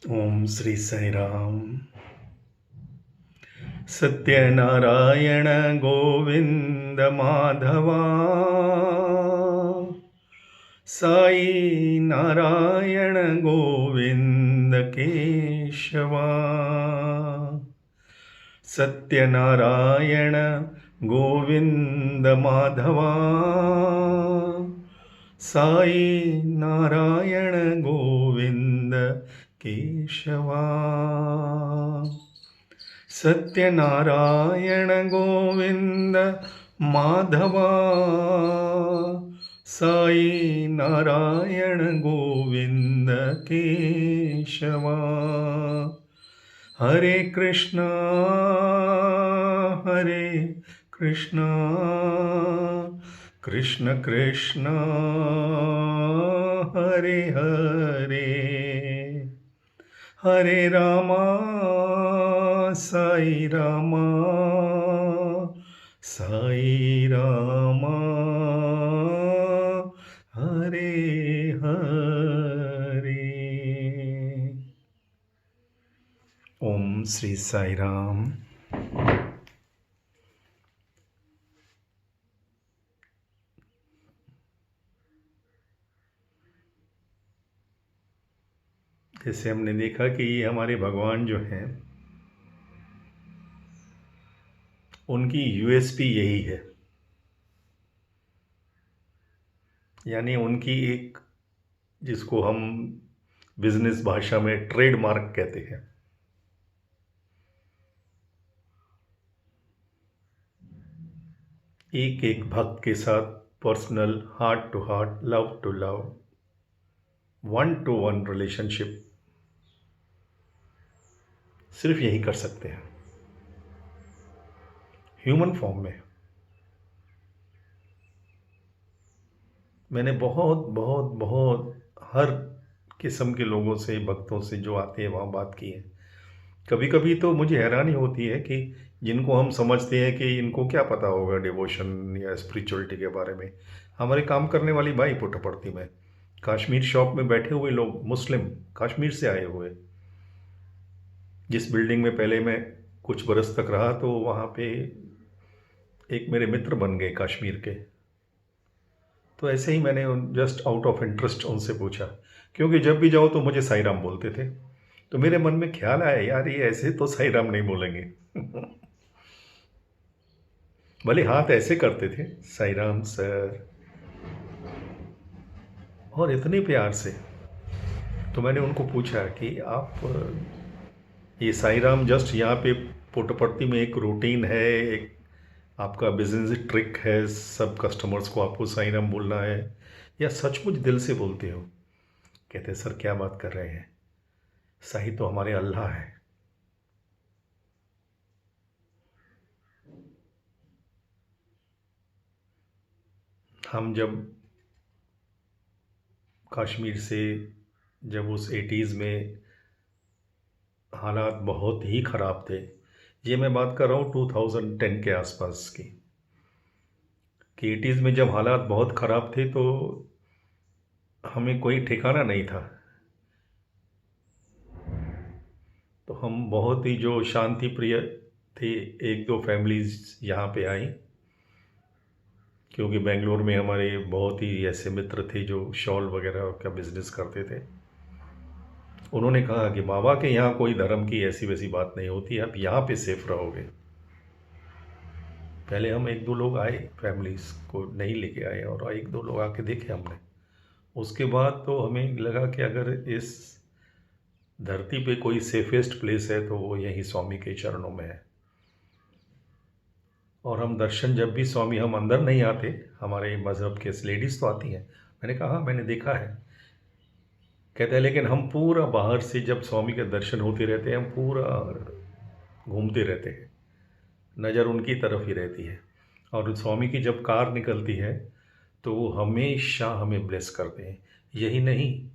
ओम श्री साई राम। सत्यनारायण गोविंद माधवा, साई नारायण गोविंद केशवा। सत्यनारायण गोविंद माधवा, साई नारायण गोविंद केशवा। सत्यनारायण गोविंद माधवा, साई नारायण गोविंद केशवा। हरे कृष्णा हरे कृष्णा, कृष्ण कृष्ण हरे हरे, हरे रामा साई रामा, साई रामा हरे हरे। ओम श्री साई राम। जैसे हमने देखा कि ये हमारे भगवान जो हैं, उनकी यूएसपी यही है, यानी उनकी एक, जिसको हम बिजनेस भाषा में ट्रेडमार्क कहते हैं, एक एक भक्त के साथ personal, heart to heart, love to love, one to one relationship सिर्फ यही कर सकते हैं, ह्यूमन फॉर्म में। मैंने बहुत बहुत बहुत हर किस्म के लोगों से, भक्तों से जो आते हैं वहाँ बात की है। कभी कभी तो मुझे हैरानी होती है कि जिनको हम समझते हैं कि इनको क्या पता होगा डिवोशन या स्पिरिचुअलिटी के बारे में, हमारे काम करने वाली बाई पुट्टपर्ती में कश्मीर शॉप में बैठे हुए लोग, मुस्लिम कश्मीर से आए हुए, जिस बिल्डिंग में पहले मैं कुछ बरस तक रहा, तो वहाँ पे एक मेरे मित्र बन गए कश्मीर के। तो ऐसे ही मैंने जस्ट आउट ऑफ इंटरेस्ट उनसे पूछा, क्योंकि जब भी जाओ तो मुझे साई राम बोलते थे। तो मेरे मन में ख्याल आया, यार ये ऐसे तो साई राम नहीं बोलेंगे। भले हाथ ऐसे करते थे, साई राम सर, और इतने प्यार से। तो मैंने उनको पूछा कि आप ये साई राम जस्ट यहाँ पे पुट्टपर्ती में एक रूटीन है, एक आपका बिजनेस ट्रिक है, सब कस्टमर्स को आपको साई राम बोलना है, या सचमुच दिल से बोलते हो? कहते सर क्या बात कर रहे हैं, साई तो हमारे अल्लाह है। हम जब कश्मीर से, जब उस 80s में हालात बहुत ही ख़राब थे, ये मैं बात कर रहा हूँ 2010 के आसपास की, कि 80s में जब हालात बहुत ख़राब थे तो हमें कोई ठिकाना नहीं था। तो हम बहुत ही जो शांति प्रिय थे, एक दो फैमिलीज़ यहाँ पे आई, क्योंकि बेंगलोर में हमारे बहुत ही ऐसे मित्र थे जो शॉल वगैरह का बिजनेस करते थे। उन्होंने कहा कि बाबा के यहाँ कोई धर्म की ऐसी वैसी बात नहीं होती, आप यहाँ पे सेफ रहोगे। पहले हम एक दो लोग आए, फैमिलीज को नहीं लेके आए, और एक दो लोग आके देखे हमने। उसके बाद तो हमें लगा कि अगर इस धरती पे कोई सेफेस्ट प्लेस है तो वो यही स्वामी के चरणों में है। और हम दर्शन, जब भी स्वामी, हम अंदर नहीं आते, हमारे मज़हब के लेडीज़ तो आती हैं। मैंने कहा मैंने देखा है। कहते हैं लेकिन हम पूरा बाहर से जब स्वामी के दर्शन होते रहते हैं, हम पूरा घूमते रहते हैं, नज़र उनकी तरफ ही रहती है। और स्वामी की जब कार निकलती है तो वो हमेशा हमें ब्लेस करते हैं। यही नहीं,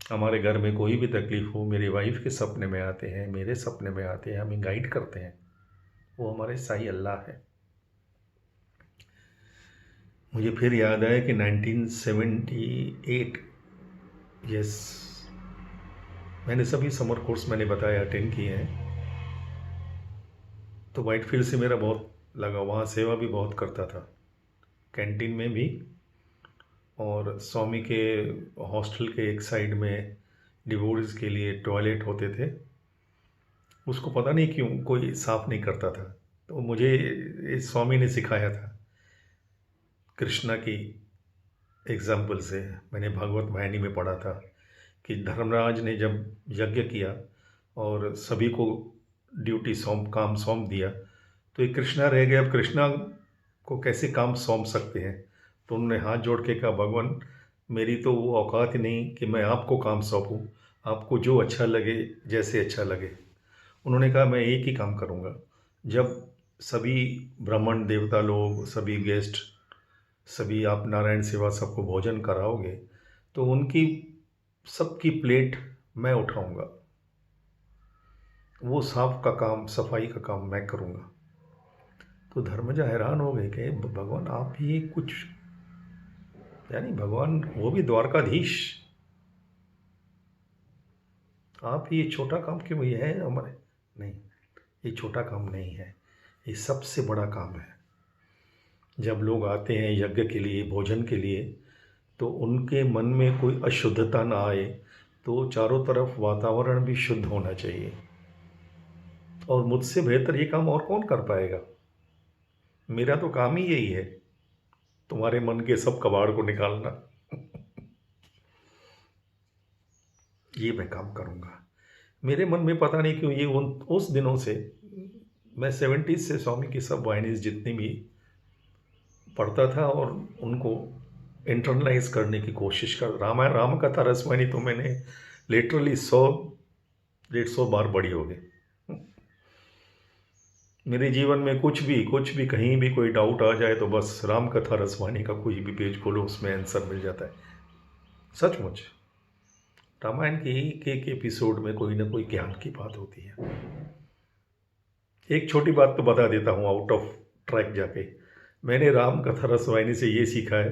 हमारे घर में कोई भी तकलीफ़ हो, मेरी वाइफ के सपने में आते हैं, मेरे सपने में आते हैं, हमें गाइड करते हैं। वो हमारे साई अल्लाह है। मुझे फिर याद आया कि 1978, यस, मैंने सभी समर कोर्स मैंने बताया अटेंड किए हैं। तो वाइटफील्ड से मेरा बहुत लगा, वहाँ सेवा भी बहुत करता था, कैंटीन में भी, और स्वामी के हॉस्टल के एक साइड में डिवोर्स के लिए टॉयलेट होते थे, उसको पता नहीं क्यों कोई साफ नहीं करता था। तो मुझे इस स्वामी ने सिखाया था कृष्णा की एग्जाम्पल से। मैंने भागवत वाहिनी में पढ़ा था कि धर्मराज ने जब यज्ञ किया और सभी को ड्यूटी काम सौंप दिया, तो एक कृष्णा रह गए। अब कृष्णा को कैसे काम सौंप सकते हैं? तो उन्होंने हाथ जोड़ के कहा, भगवान मेरी तो वो औकात ही नहीं कि मैं आपको काम सौंपूं, आपको जो अच्छा लगे, जैसे अच्छा लगे। उन्होंने कहा मैं एक ही काम करूँगा, जब सभी ब्राह्मण देवता लोग, सभी गेस्ट, सभी आप नारायण सेवा सबको भोजन कराओगे, तो उनकी सबकी प्लेट मैं उठाऊंगा, वो साफ का काम, सफाई का काम मैं करूँगा। तो धर्मजा हैरान हो गए कि भगवान आप ये कुछ, यानी भगवान वो भी द्वारकाधीश, आप ये छोटा काम क्यों, ये है हमारे? नहीं, ये छोटा काम नहीं है, ये सबसे बड़ा काम है। जब लोग आते हैं यज्ञ के लिए, भोजन के लिए, तो उनके मन में कोई अशुद्धता ना आए, तो चारों तरफ वातावरण भी शुद्ध होना चाहिए। और मुझसे बेहतर ये काम और कौन कर पाएगा? मेरा तो काम ही यही है, तुम्हारे मन के सब कबाड़ को निकालना। ये मैं काम करूँगा। मेरे मन में पता नहीं क्यों ये उस दिनों से, मैं 70s से स्वामी की सब वाहिनीज जितनी भी पढ़ता था और उनको इंटरनलाइज करने की कोशिश कर, रामायण राम कथा रसवानी तो मैंने लिटरली 100-150 बार पढ़ी होगी। मेरे जीवन में कुछ भी कहीं भी कोई डाउट आ जाए तो बस राम कथा रसवानी का कोई भी पेज खोलो, उसमें आंसर मिल जाता है। सचमुच रामायण के एक एपिसोड में कोई ना कोई ज्ञान की बात होती है। एक छोटी बात तो बता देता हूँ आउट ऑफ ट्रैक जाके। मैंने राम कथा रसवानी से ये सीखा है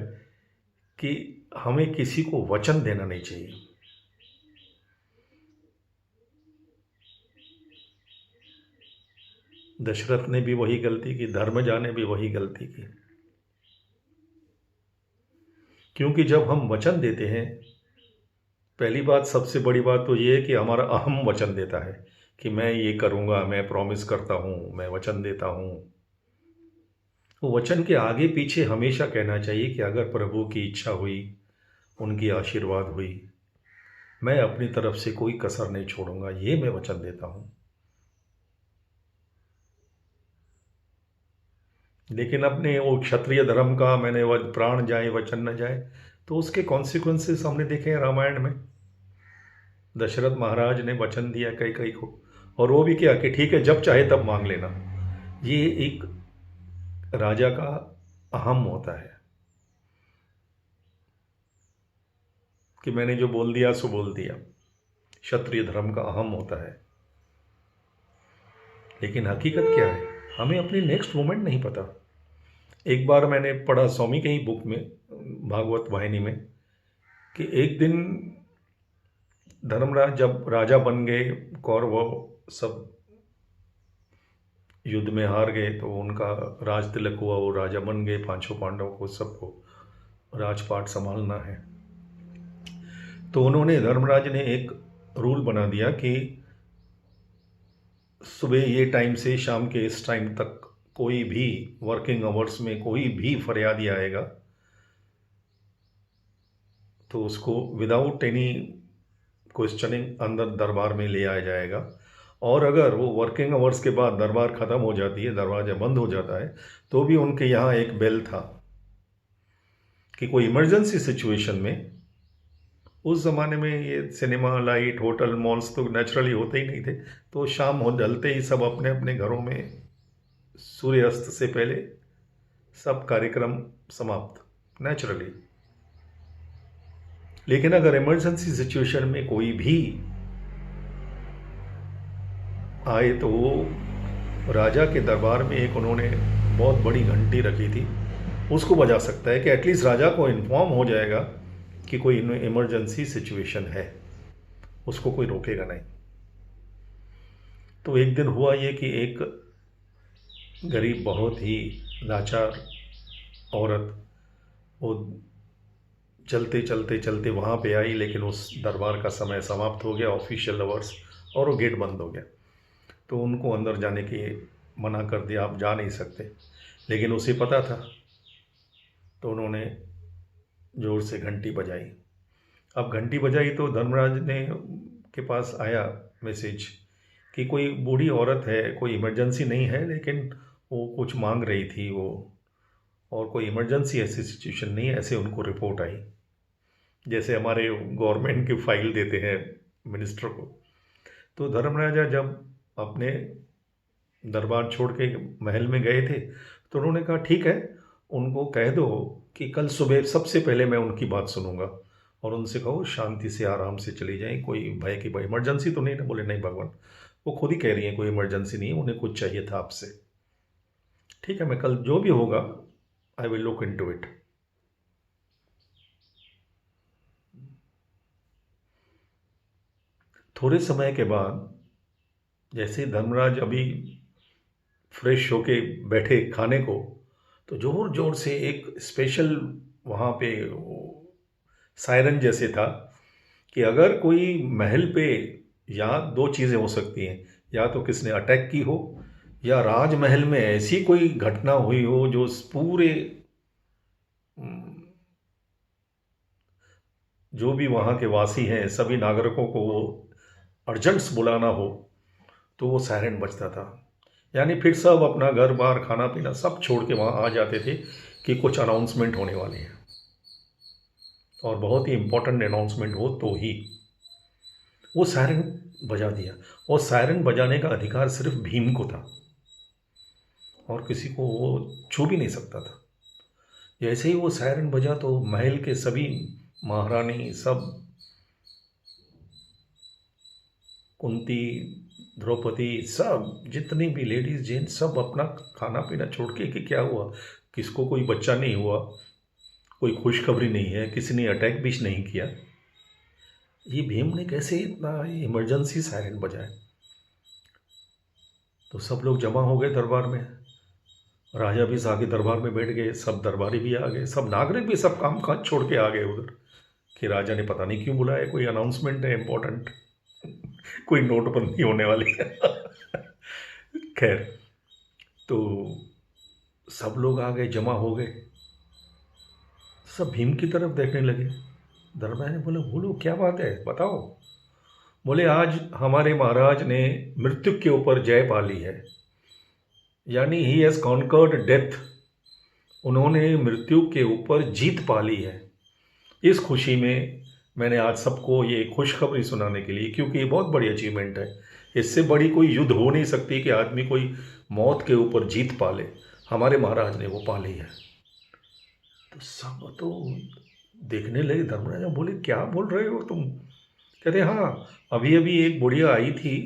कि हमें किसी को वचन देना नहीं चाहिए। दशरथ ने भी वही गलती की, धर्मजा ने भी वही गलती की। क्योंकि जब हम वचन देते हैं, पहली बात, सबसे बड़ी बात तो ये है कि हमारा अहम वचन देता है कि मैं ये करूँगा, मैं प्रॉमिस करता हूँ, मैं वचन देता हूँ। वो वचन के आगे पीछे हमेशा कहना चाहिए कि अगर प्रभु की इच्छा हुई, उनकी आशीर्वाद हुई, मैं अपनी तरफ से कोई कसर नहीं छोड़ूंगा, ये मैं वचन देता हूँ। लेकिन अपने वो क्षत्रिय धर्म का, मैंने वह प्राण जाए वचन न जाए, तो उसके कॉन्सिक्वेंसेस हमने देखे हैं रामायण में। दशरथ महाराज ने वचन दिया कैकेयी को, और वो भी क्या कि ठीक है जब चाहे तब मांग लेना। ये एक राजा का अहम होता है कि मैंने जो बोल दिया सो बोल दिया, क्षत्रिय धर्म का अहम होता है। लेकिन हकीकत क्या है, हमें अपनी नेक्स्ट मोमेंट नहीं पता। एक बार मैंने पढ़ा स्वामी के ही बुक में, भागवत वाहिनी में, कि एक दिन धर्मराज जब राजा बन गए, कौरव सब युद्ध में हार गए, तो उनका राज तिलक हुआ, वो राजा बन गए, पांचों पांडवों को सबको राजपाट संभालना है। तो उन्होंने, धर्मराज ने एक रूल बना दिया कि सुबह ये टाइम से शाम के इस टाइम तक कोई भी वर्किंग आवर्स में कोई भी फरियादी आएगा तो उसको विदाउट एनी क्वेश्चनिंग अंदर दरबार में ले आया जाएगा। और अगर वो वर्किंग आवर्स के बाद दरबार ख़त्म हो जाती है, दरवाजा बंद हो जाता है, तो भी उनके यहाँ एक बेल था कि कोई इमरजेंसी सिचुएशन में, उस ज़माने में ये सिनेमा, लाइट, होटल, मॉल्स तो नेचुरली होते ही नहीं थे, तो शाम हो ढलते ही सब अपने अपने घरों में सूर्यास्त से पहले सब कार्यक्रम समाप्त नेचुरली। लेकिन अगर इमरजेंसी सिचुएशन में कोई भी आए तो वो राजा के दरबार में एक उन्होंने बहुत बड़ी घंटी रखी थी, उसको बजा सकता है कि एटलीस्ट राजा को इन्फॉर्म हो जाएगा कि कोई इमरजेंसी सिचुएशन है। उसको कोई रोकेगा नहीं। तो एक दिन हुआ ये कि एक गरीब, बहुत ही लाचार औरत, वो चलते चलते चलते वहाँ पे आई, लेकिन उस दरबार का समय समाप्त हो गया, ऑफिशियल आवर्स, और वो गेट बंद हो गया। तो उनको अंदर जाने की मना कर दिया, आप जा नहीं सकते। लेकिन उसे पता था, तो उन्होंने ज़ोर से घंटी बजाई। अब घंटी बजाई तो धर्मराज ने के पास आया मैसेज कि कोई बूढ़ी औरत है, कोई इमरजेंसी नहीं है, लेकिन वो कुछ मांग रही थी वो, और कोई इमरजेंसी ऐसी सिचुएशन नहीं है, ऐसे उनको रिपोर्ट आई। जैसे हमारे गवर्नमेंट की फाइल देते हैं मिनिस्टर को। तो धर्मराजा जब अपने दरबार छोड़ के महल में गए थे, तो उन्होंने कहा ठीक है, उनको कह दो कि कल सुबह सबसे पहले मैं उनकी बात सुनूंगा, और उनसे कहो शांति से आराम से चली जाएं, कोई भय की भाई इमरजेंसी तो नहीं ना। बोले नहीं भगवान, वो खुद ही कह रही हैं कोई इमरजेंसी नहीं है, उन्हें कुछ चाहिए था आपसे। ठीक है, मैं कल जो भी होगा I will look into it. थोड़े समय के बाद जैसे धर्मराज अभी फ्रेश होके बैठे खाने को, तो जोर जोर से एक स्पेशल वहाँ पे सायरन जैसे था कि अगर कोई महल पे, या दो चीज़ें हो सकती हैं, या तो किसने अटैक की हो, या राजमहल में ऐसी कोई घटना हुई हो जो पूरे जो भी वहाँ के वासी हैं सभी नागरिकों को वो अर्जेंट्स बुलाना हो, तो वो सायरन बजता था। यानी फिर सब अपना घर बार खाना पीना सब छोड़ के वहाँ आ जाते थे कि कुछ अनाउंसमेंट होने वाली है, और बहुत ही इम्पोर्टेंट अनाउंसमेंट हो तो ही। वो सायरन बजा दिया, और सायरन बजाने का अधिकार सिर्फ भीम को था, और किसी को वो छू भी नहीं सकता था। जैसे ही वो सायरन बजा तो महल के सभी महारानी, सब, कुंती, द्रौपदी, सब जितनी भी लेडीज जेंट्स, सब अपना खाना पीना छोड़ के कि क्या हुआ, किसको कोई बच्चा नहीं हुआ, कोई खुशखबरी नहीं है, किसी ने अटैक भी नहीं किया, ये भीम ने कैसे इतना इमरजेंसी सायरन बजाया। तो सब लोग जमा हो गए दरबार में, राजा भी आगे दरबार में बैठ गए, सब दरबारी भी आ गए, सब नागरिक भी सब काम काज छोड़ के आ गए उधर, कि राजा ने पता नहीं क्यों बुलाया, कोई अनाउंसमेंट है इम्पोर्टेंट, कोई नोटबंदी होने वाली है। खैर, तो सब लोग आ गए, जमा हो गए, सब भीम की तरफ देखने लगे। धर्मराज ने बोला बोलो क्या बात है, बताओ। बोले आज हमारे महाराज ने मृत्यु के ऊपर जय पा ली है, यानी ही हैज़ कॉन्कर्ड डेथ, उन्होंने मृत्यु के ऊपर जीत पा ली है। इस खुशी में मैंने आज सबको ये खुशखबरी सुनाने के लिए, क्योंकि ये बहुत बड़ी अचीवमेंट है, इससे बड़ी कोई युद्ध हो नहीं सकती कि आदमी कोई मौत के ऊपर जीत पा ले, हमारे महाराज ने वो पा ली है। तो सब तो देखने लगे। धर्मराजा बोले क्या बोल रहे हो तुम। कहते हाँ, अभी अभी एक बुढ़िया आई थी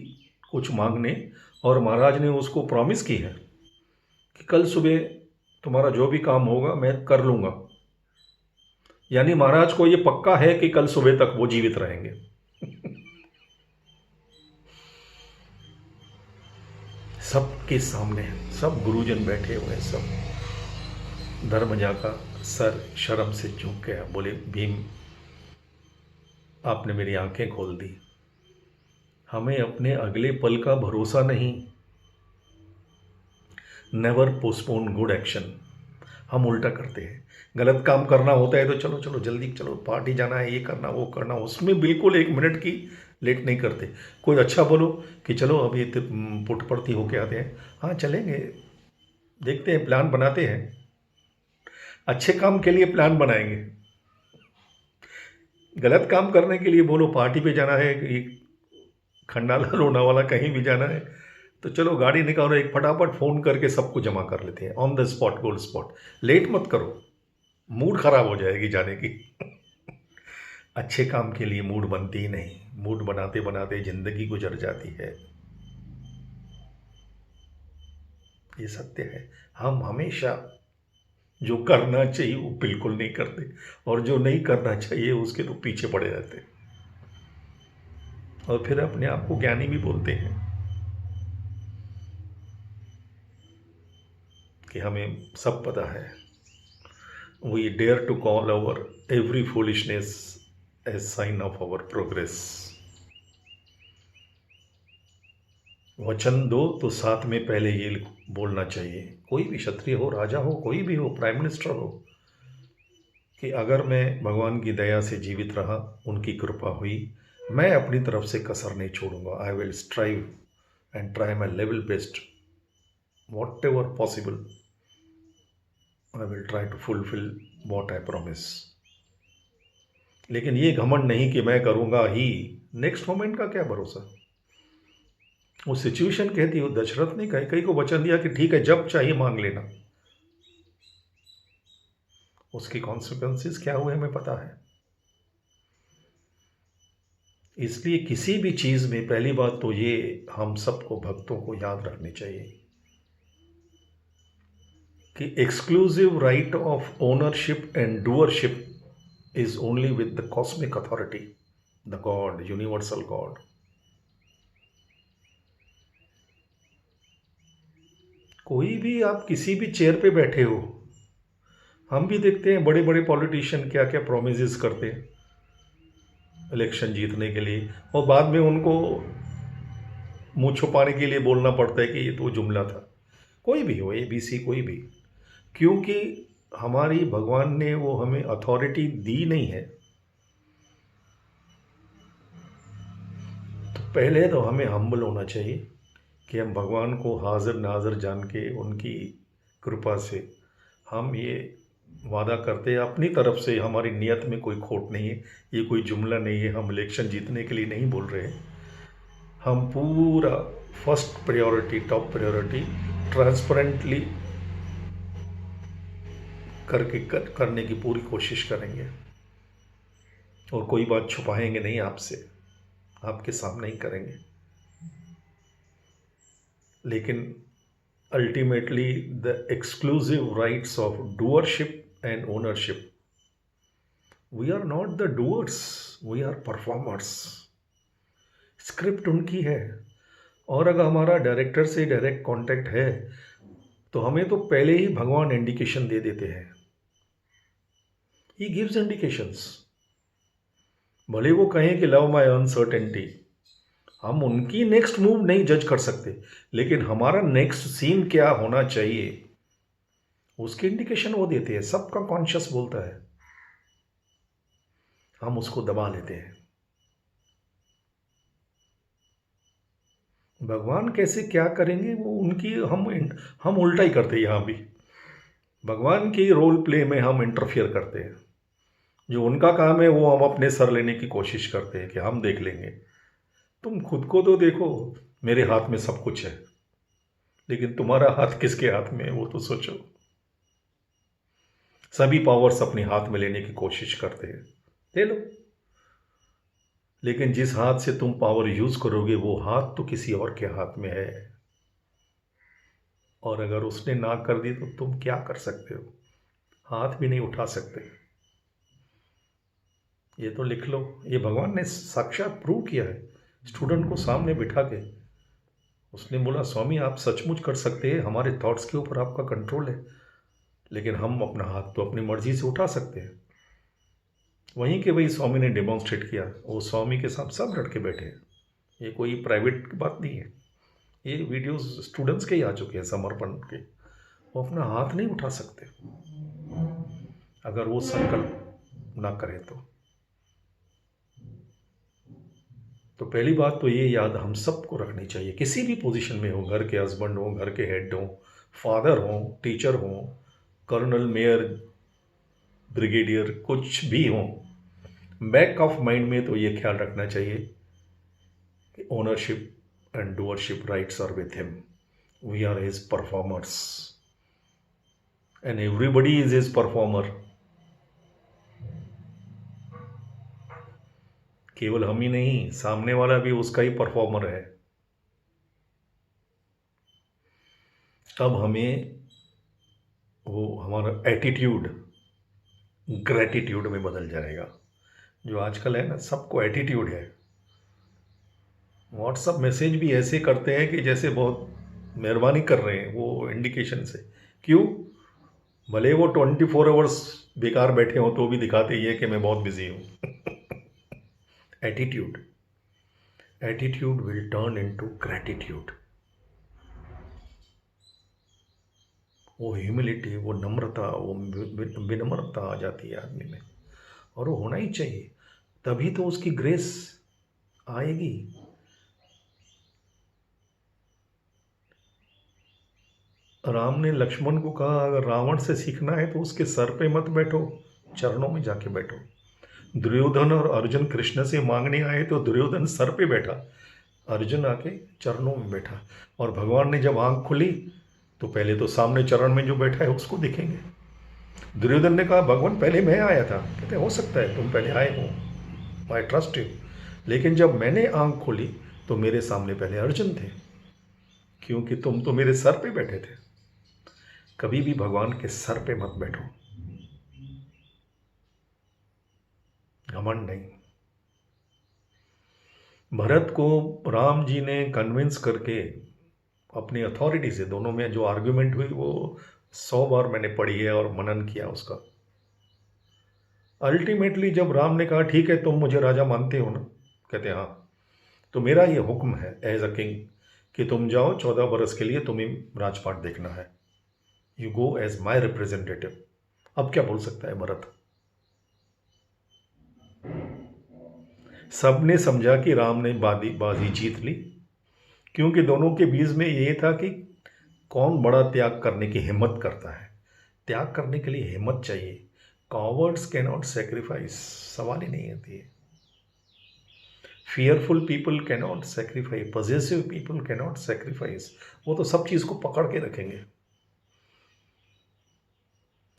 कुछ मांगने, और महाराज ने उसको प्रॉमिस की है कि कल सुबह तुम्हारा जो भी काम होगा मैं कर लूँगा। यानी महाराज को ये पक्का है कि कल सुबह तक वो जीवित रहेंगे। सबके सामने सब गुरुजन बैठे हुए, सब। धर्मजा का सर शर्म से झुक गया। बोले भीम, आपने मेरी आंखें खोल दी, हमें अपने अगले पल का भरोसा नहीं। Never postpone good action. हम उल्टा करते हैं, गलत काम करना होता है तो चलो चलो जल्दी चलो, पार्टी जाना है, ये करना वो करना, उसमें बिल्कुल एक मिनट की लेट नहीं करते। कोई अच्छा बोलो कि चलो अभी पुटपर्थी होके आते हैं, हाँ चलेंगे, देखते हैं, प्लान बनाते हैं, अच्छे काम के लिए प्लान बनाएंगे। गलत काम करने के लिए बोलो पार्टी पे जाना है, खंडाला लोनावाला कहीं भी जाना है, तो चलो गाड़ी निकालो, एक फटाफट फ़ोन करके सबको जमा कर लेते हैं, on the spot, gold spot. Late मत करो, मूड खराब हो जाएगी जाने की। अच्छे काम के लिए मूड बनती ही नहीं, मूड बनाते बनाते ज़िंदगी गुजर जाती है। ये सत्य है। हम हमेशा जो करना चाहिए वो बिल्कुल नहीं करते, और जो नहीं करना चाहिए उसके तो पीछे पड़े रहते। और फिर अपने आप को ज्ञानी भी बोलते हैं कि हमें सब पता है। We dare to call our every foolishness as sign of our progress. वचन दो तो साथ में पहले ये बोलना चाहिए, कोई भी क्षत्रिय हो, राजा हो, कोई भी हो, प्राइम मिनिस्टर हो, कि अगर मैं भगवान की दया से जीवित रहा, उनकी कृपा हुई, मैं अपनी तरफ से कसर नहीं छोड़ूंगा। I will strive and try my level best, whatever possible, I will try to fulfil what I promise. लेकिन ये घमंड नहीं कि मैं करूंगा ही, नेक्स्ट मोमेंट का क्या भरोसा। वो सिचुएशन कहती है, दशरथ ने कई को वचन दिया कि ठीक है जब चाहिए मांग लेना, उसके कॉन्सिक्वेंसेस क्या हुए हमें पता है। इसलिए किसी भी चीज में पहली बात तो ये हम सबको भक्तों को याद रखनी चाहिए कि exclusive right of ownership and doership is only with the cosmic authority, the God, universal God. कोई भी आप किसी भी चेयर पे बैठे हो, हम भी देखते हैं बड़े बड़े पॉलिटिशियन क्या क्या प्रोमिसेस करते हैं इलेक्शन जीतने के लिए, और बाद में उनको मुंह छुपाने के लिए बोलना पड़ता है कि ये तो जुमला था। कोई भी हो, ABC कोई भी, क्योंकि हमारी भगवान ने वो हमें अथॉरिटी दी नहीं है। पहले तो हमें हम्बल होना चाहिए कि हम भगवान को हाजिर नाजिर जान के उनकी कृपा से हम ये वादा करते हैं अपनी तरफ से, हमारी नियत में कोई खोट नहीं है, ये कोई जुमला नहीं है, हम इलेक्शन जीतने के लिए नहीं बोल रहे हैं। हम पूरा first priority, top priority transparently करने की पूरी कोशिश करेंगे, और कोई बात छुपाएंगे नहीं आपसे, आपके सामने ही करेंगे। लेकिन ultimately the exclusive rights of doership and ownership, we are not the doers, we are performers. Script उनकी है, और अगर हमारा डायरेक्टर से डायरेक्ट कांटेक्ट है तो हमें तो पहले ही भगवान इंडिकेशन दे देते हैं। He gives indications. भले वो कहें कि लव माई अनसर्टेनिटी, हम उनकी नेक्स्ट मूव नहीं जज कर सकते, लेकिन हमारा नेक्स्ट सीन क्या होना चाहिए उसकी इंडिकेशन वो देते हैं। सबका कॉन्शियस बोलता है, हम उसको दबा लेते हैं। भगवान कैसे क्या करेंगे वो उनकी, हम उल्टा ही करते हैं। यहाँ भी भगवान की रोल प्ले में हम इंटरफियर करते हैं, जो उनका काम है वो हम अपने सर लेने की कोशिश करते हैं कि हम देख लेंगे। तुम खुद को तो देखो, मेरे हाथ में सब कुछ है, लेकिन तुम्हारा हाथ किसके हाथ में है वो तो सोचो। सभी पावर्स अपने हाथ में लेने की कोशिश करते हैं, ले लो, लेकिन जिस हाथ से तुम पावर यूज करोगे वो हाथ तो किसी और के हाथ में है, और अगर उसने ना कर दी तो तुम क्या कर सकते हो, हाथ भी नहीं उठा सकते। ये तो लिख लो, ये भगवान ने साक्षात प्रूव किया है। स्टूडेंट को सामने बिठा के उसने बोला, स्वामी आप सचमुच कर सकते हैं, हमारे थॉट्स के ऊपर आपका कंट्रोल है, लेकिन हम अपना हाथ तो अपनी मर्जी से उठा सकते हैं। वहीं के वही स्वामी ने डेमोन्स्ट्रेट किया, वो स्वामी के साथ सब लड़के बैठे हैं, ये कोई प्राइवेट बात नहीं है, ये वीडियोस स्टूडेंट्स के ही आ चुके हैं समर्पण के। वो अपना हाथ नहीं उठा सकते अगर वो संकल्प ना करें तो पहली बात तो ये याद हम सबको रखनी चाहिए, किसी भी पोजीशन में हो, घर के हस्बैंड हो, घर के हेड हो, फादर हो, टीचर हो, कर्नल, मेयर, ब्रिगेडियर, कुछ भी हो, बैक ऑफ माइंड में तो ये ख्याल रखना चाहिए कि ownership and doership rights are with him, we are his performers and everybody is his performer. केवल हम ही नहीं, सामने वाला भी उसका ही परफॉर्मर है। अब हमें वो हमारा एटीट्यूड ग्रैटिट्यूड में बदल जाएगा। जो आजकल है ना, सबको एटीट्यूड है, व्हाट्सअप मैसेज भी ऐसे करते हैं कि जैसे बहुत मेहरबानी कर रहे हैं, वो इंडिकेशन से। क्यों? भले वो 24 आवर्स बेकार बैठे हो तो भी दिखाते ही है कि मैं बहुत बिजी हूँ। Attitude, attitude will turn into gratitude. वो ह्यूमिलिटी, वो नम्रता, वो विनम्रता आ जाती है आदमी में, और वो होना ही चाहिए, तभी तो उसकी ग्रेस आएगी। राम ने लक्ष्मण को कहा, अगर रावण से सीखना है तो उसके सर पे मत बैठो, चरणों में जाके बैठो। दुर्योधन और अर्जुन कृष्ण से मांगने आए तो दुर्योधन सर पे बैठा, अर्जुन आके चरणों में बैठा। और भगवान ने जब आंख खुली तो पहले तो सामने चरण में जो बैठा है उसको दिखेंगे। दुर्योधन ने कहा, भगवान पहले मैं आया था। कहते हो सकता है तुम पहले आए हो, आई ट्रस्ट यू, लेकिन जब मैंने आंख खोली तो मेरे सामने पहले अर्जुन थे, क्योंकि तुम तो मेरे सर पे बैठे थे। कभी भी भगवान के सर पे मत बैठो, घमंड नहीं। भरत को राम जी ने कन्विंस करके अपनी अथॉरिटी से, दोनों में जो आर्ग्यूमेंट हुई वो 100 बार मैंने पढ़ी है और मनन किया उसका। अल्टीमेटली जब राम ने कहा, ठीक है तुम मुझे राजा मानते हो ना? कहते हाँ, तो मेरा ये हुक्म है एज अ किंग कि तुम जाओ, 14 बरस के लिए तुम्हें राजपाट देखना है, you go as my representative. अब क्या बोल सकता है भरत? सबने समझा कि राम ने बाजी जीत ली, क्योंकि दोनों के बीच में ये था कि कौन बड़ा त्याग करने की हिम्मत करता है। त्याग करने के लिए हिम्मत चाहिए। कॉवर्ड्स कैन नॉट सेक्रीफाइस, सवाल ही नहीं आती है। Fearful people can not sacrifice, positive people can not sacrifice. वो तो सब चीज़ को पकड़ के रखेंगे।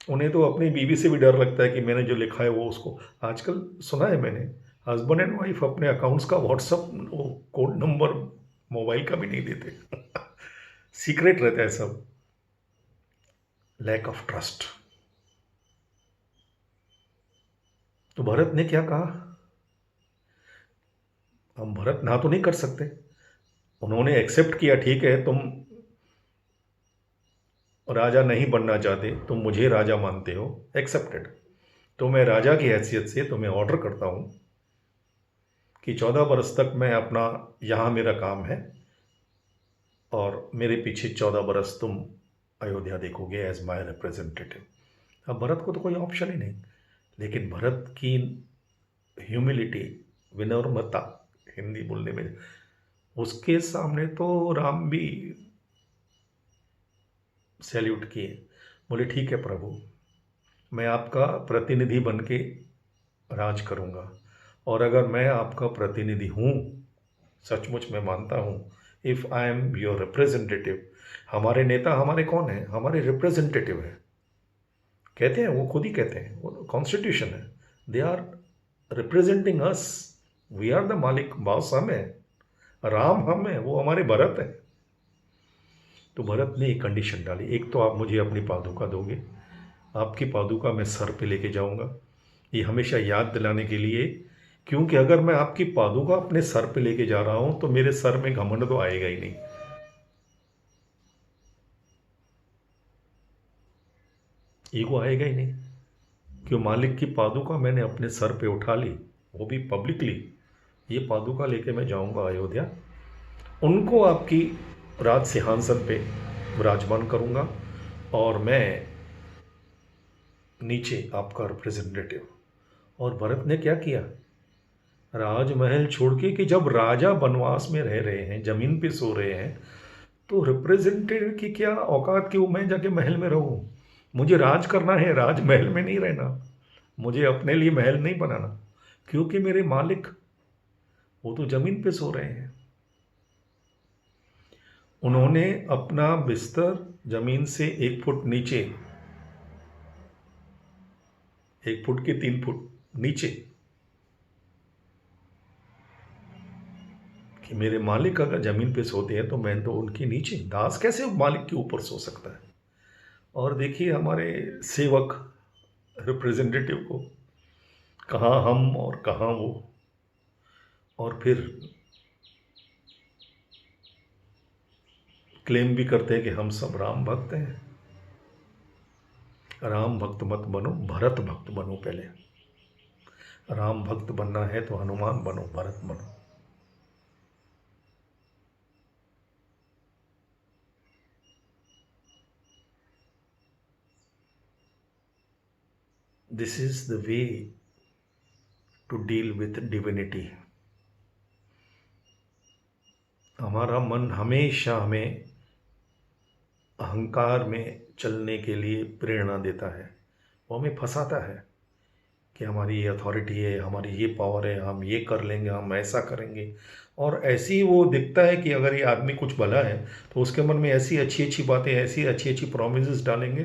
उन्हें तो अपनी बीवी से भी डर लगता है कि मैंने जो लिखा है वो उसको, आजकल सुना है मैंने, हस्बैंड एंड वाइफ अपने अकाउंट्स का व्हाट्सअप वो कोड नंबर मोबाइल का भी नहीं देते। सीक्रेट रहता है सब। Lack of trust. तो भरत ने क्या कहा? हम भरत ना तो नहीं कर सकते, उन्होंने एक्सेप्ट किया, ठीक है तुम राजा नहीं बनना चाहते, तुम मुझे राजा मानते हो, एक्सेप्टेड। तो मैं राजा की हैसियत से तुम्हें ऑर्डर करता हूं कि 14 बरस तक मैं अपना, यहाँ मेरा काम है, और मेरे पीछे 14 बरस तुम अयोध्या देखोगे एज माई रिप्रेजेंटेटिव। अब भरत को तो कोई ऑप्शन ही नहीं, लेकिन भरत की ह्यूमिलिटी, विनम्रता, हिंदी बोलने में, उसके सामने तो राम भी सैल्यूट किए। बोले ठीक है प्रभु, मैं आपका प्रतिनिधि बन के राज करूंगा, और अगर मैं आपका प्रतिनिधि हूँ, सचमुच मैं मानता हूँ, if I am your representative. हमारे नेता हमारे कौन है? हमारे रिप्रेजेंटेटिव है, कहते हैं, वो खुद ही कहते हैं, वो कॉन्स्टिट्यूशन है, they are representing us, we are the मालिक, बॉस हम है, राम हम है, वो हमारे भरत है। तो भरत ने एक कंडीशन डाली, एक तो आप मुझे अपनी पादुका दोगे, आपकी पादुका मैं सर पे लेके जाऊंगा, ये हमेशा याद दिलाने के लिए, क्योंकि अगर मैं आपकी पादुका अपने सर पे लेके जा रहा हूं तो मेरे सर में घमंड तो आएगा ही नहीं, ईगो आएगा ही नहीं। क्यों? मालिक की पादुका मैंने अपने सर पे उठा ली, वो भी पब्लिकली, ये पादुका लेके मैं जाऊंगा अयोध्या, उनको आपकी राज सिंहासन पे विराजमान करूंगा, और मैं नीचे आपका रिप्रेजेंटेटिव। और भरत ने क्या किया? राजमहल छोड़ के, कि जब राजा वनवास में रह रहे हैं, जमीन पे सो रहे हैं, तो रिप्रेजेंटेटिव की क्या औकात कि वो मैं जाके महल में रहूं? मुझे राज करना है, राजमहल में नहीं रहना, मुझे अपने लिए महल नहीं बनाना, क्योंकि मेरे मालिक वो तो जमीन पे सो रहे हैं। उन्होंने अपना बिस्तर जमीन से 1 फुट नीचे, 1 फुट के 3 फुट नीचे, कि मेरे मालिक अगर जमीन पे सोते हैं तो मैं तो उनके नीचे, दास कैसे मालिक के ऊपर सो सकता है? और देखिए हमारे सेवक रिप्रेजेंटेटिव को, कहाँ हम और कहाँ वो। और फिर क्लेम भी करते हैं कि हम सब राम भक्त हैं। राम भक्त मत बनो, भरत भक्त बनो पहले। राम भक्त बनना है तो हनुमान बनो, भरत बनो। This is the way to deal with divinity. हमारा मन हमेशा हमें अहंकार में चलने के लिए प्रेरणा देता है, वो हमें फंसाता है कि हमारी ये अथॉरिटी है, हमारी ये पावर है, हम ये कर लेंगे, हम ऐसा करेंगे। और ऐसे ही वो दिखता है कि अगर ये आदमी कुछ भला है तो उसके मन में ऐसी अच्छी अच्छी बातें, ऐसी अच्छी अच्छी प्रोमिस डालेंगे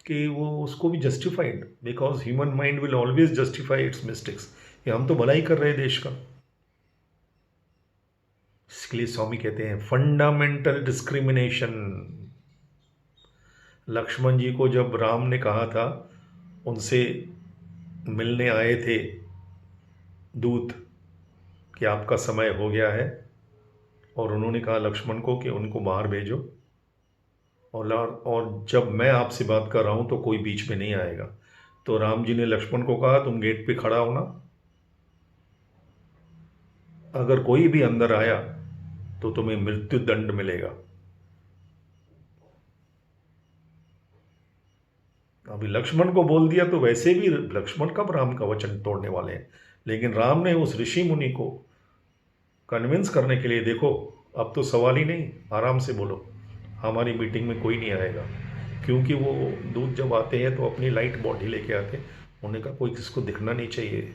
कि वो उसको भी justified, because human mind will always justify it's mistakes कि हम तो भला ही कर रहे हैं देश का। इसलिए स्वामी कहते हैं फंडामेंटल डिस्क्रिमिनेशन। लक्ष्मण जी को जब राम ने कहा था, उनसे मिलने आए थे दूत कि आपका समय हो गया है, और उन्होंने कहा लक्ष्मण को कि उनको बाहर भेजो, और जब मैं आपसे बात कर रहा हूं तो कोई बीच में नहीं आएगा। तो राम जी ने लक्ष्मण को कहा तुम गेट पे खड़ा होना, अगर कोई भी अंदर आया तो तुम्हें मृत्यु दंड मिलेगा। अभी लक्ष्मण को बोल दिया तो वैसे भी लक्ष्मण कब राम का वचन तोड़ने वाले हैं, लेकिन राम ने उस ऋषि मुनि को कन्विंस करने के लिए, देखो अब तो सवाल ही नहीं, आराम से बोलो, हमारी मीटिंग में कोई नहीं आएगा। क्योंकि वो दूत जब आते हैं तो अपनी लाइट बॉडी लेके आते, उन्होंने कहा कोई किसको दिखना नहीं चाहिए।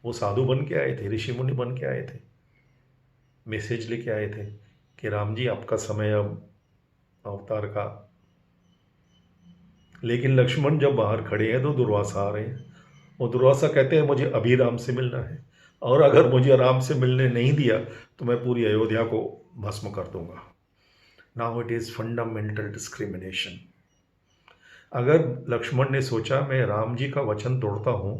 वो साधु बन के आए थे, ऋषि मुनि बन के आए थे, मैसेज लेके आए थे कि राम जी आपका समय अब अवतार का। लेकिन लक्ष्मण जब बाहर खड़े हैं तो दुर्वासा आ रहे हैं, वो दुर्वासा कहते हैं मुझे अभी राम से मिलना है, और अगर मुझे राम से मिलने नहीं दिया तो मैं पूरी अयोध्या को भस्म कर दूंगा। Now it is fundamental discrimination. अगर लक्ष्मण ने सोचा मैं राम जी का वचन तोड़ता हूं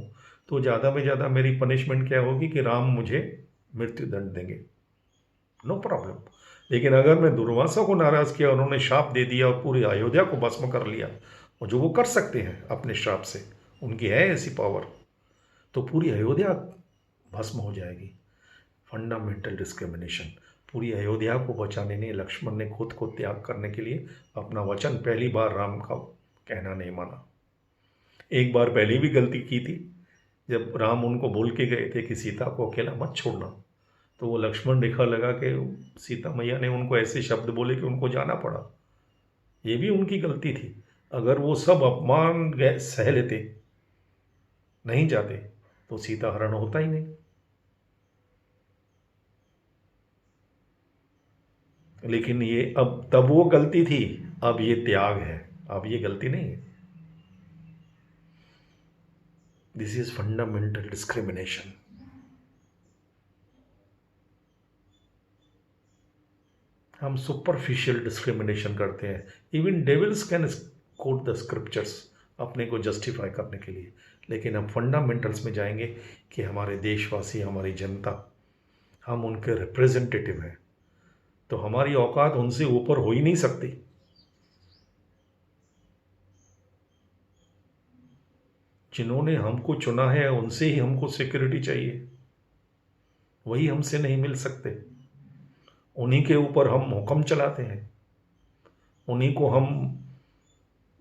तो ज़्यादा में ज़्यादा मेरी पनिशमेंट क्या होगी कि राम मुझे मृत्यु दंड देंगे, नो प्रॉब्लम। लेकिन अगर मैं दुर्वासा को नाराज किया, उन्होंने शाप दे दिया और पूरी अयोध्या को भस्म कर लिया, और जो वो कर सकते हैं अपने श्राप से, उनकी है ऐसी पावर, तो पूरी अयोध्या भस्म हो जाएगी। Fundamental discrimination. पूरी अयोध्या को बचाने ने लक्ष्मण ने खुद को त्याग करने के लिए अपना वचन पहली बार राम का कहना नहीं माना। एक बार पहले भी गलती की थी, जब राम उनको बोल के गए थे कि सीता को अकेला मत छोड़ना, तो वो लक्ष्मण रेखा लगा के सीता मैया ने उनको ऐसे शब्द बोले कि उनको जाना पड़ा। ये भी उनकी गलती थी। अगर वो सब अपमान सह लेते, नहीं जाते, तो सीता हरण होता ही नहीं। लेकिन ये अब, तब वो गलती थी, अब ये त्याग है, अब ये गलती नहीं है। This is fundamental discrimination. हम सुपरफिशियल डिस्क्रिमिनेशन करते हैं। Even devils can quote the scriptures अपने को जस्टिफाई करने के लिए, लेकिन हम फंडामेंटल्स में जाएंगे कि हमारे देशवासी, हमारी जनता, हम उनके रिप्रेजेंटेटिव हैं, तो हमारी औकात उनसे ऊपर हो ही नहीं सकती। जिन्होंने हमको चुना है उनसे ही हमको सिक्योरिटी चाहिए, वही हमसे नहीं मिल सकते। उन्हीं के ऊपर हम हुक्म चलाते हैं, उन्हीं को हम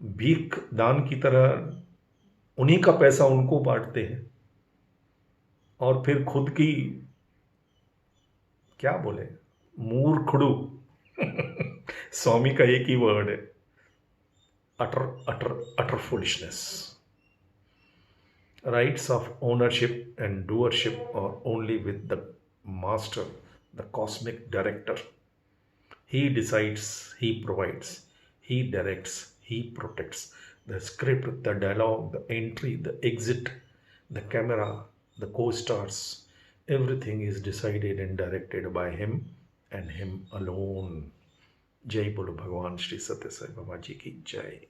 भीख दान की तरह, उन्हीं का पैसा उनको बांटते हैं, और फिर खुद की, क्या बोले, मूर्खड़ू स्वामी का एक ही वर्ड है, अटर अटर अटर foolishness. Rights of ownership and doership are only with the master, the cosmic director. He decides, he provides, he directs, he protects. The script, the dialogue, the entry, the exit, the camera, the co-stars, everything is decided and directed by him and him alone. जय बोलो भगवान श्री सत्य साई बाबा जी की जय।